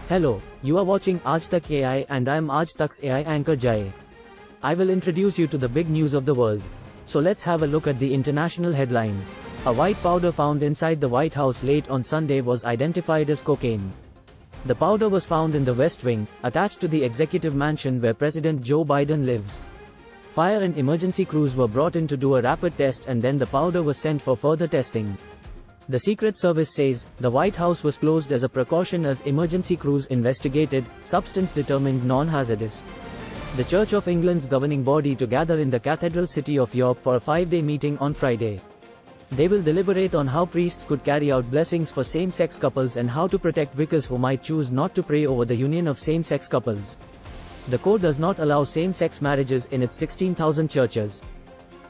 Hello, you are watching Aaj Tak AI and I am Aaj Tak's AI anchor Jay. I will introduce you to the big news of the world. So let's have a look at the international headlines. A white powder found inside the White House late on Sunday was identified as cocaine. The powder was found in the West Wing, attached to the executive mansion where President Joe Biden lives. Fire and emergency crews were brought in to do a rapid test and then the powder was sent for further testing. The Secret Service says, the White House was closed as a precaution as emergency crews investigated, substance determined non-hazardous. The Church of England's governing body to gather in the cathedral city of York for a 5-day meeting on Friday. They will deliberate on how priests could carry out blessings for same-sex couples and how to protect vicars who might choose not to pray over the union of same-sex couples. The code does not allow same-sex marriages in its 16,000 churches.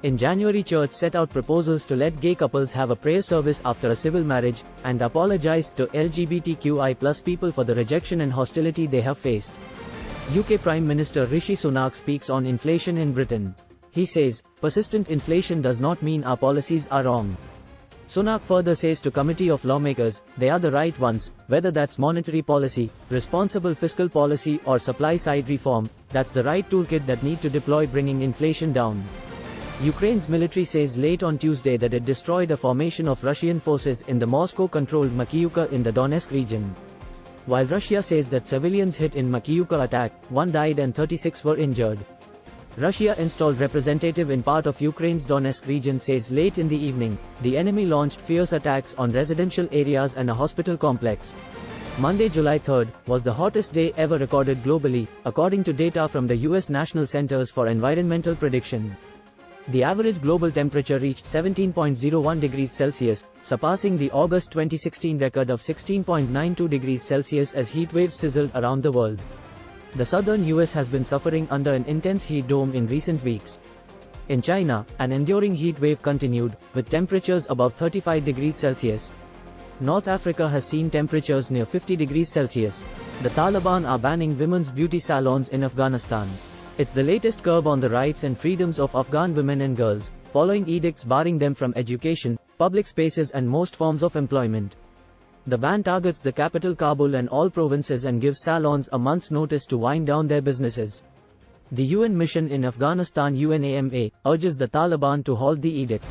In January, church set out proposals to let gay couples have a prayer service after a civil marriage, and apologized to LGBTQI+ people for the rejection and hostility they have faced. UK Prime Minister Rishi Sunak speaks on inflation in Britain. He says, persistent inflation does not mean our policies are wrong. Sunak further says to committee of lawmakers, they are the right ones, whether that's monetary policy, responsible fiscal policy or supply-side reform, that's the right toolkit that need to deploy bringing inflation down. Ukraine's military says late on Tuesday that it destroyed a formation of Russian forces in the Moscow-controlled Makiivka in the Donetsk region. While Russia says that civilians hit in Makiivka attack, 1 died and 36 were injured. Russia installed representative in part of Ukraine's Donetsk region says late in the evening, the enemy launched fierce attacks on residential areas and a hospital complex. Monday, July 3rd, was the hottest day ever recorded globally, according to data from the US National Centers for Environmental Prediction. The average global temperature reached 17.01 degrees Celsius, surpassing the August 2016 record of 16.92 degrees Celsius as heat waves sizzled around the world. The southern US has been suffering under an intense heat dome in recent weeks. In China, an enduring heat wave continued, with temperatures above 35 degrees Celsius. North Africa has seen temperatures near 50 degrees Celsius. The Taliban are banning women's beauty salons in Afghanistan. It's the latest curb on the rights and freedoms of Afghan women and girls, following edicts barring them from education, public spaces and most forms of employment. The ban targets the capital Kabul and all provinces and gives salons a month's notice to wind down their businesses. The UN mission in Afghanistan UNAMA urges the Taliban to halt the edict.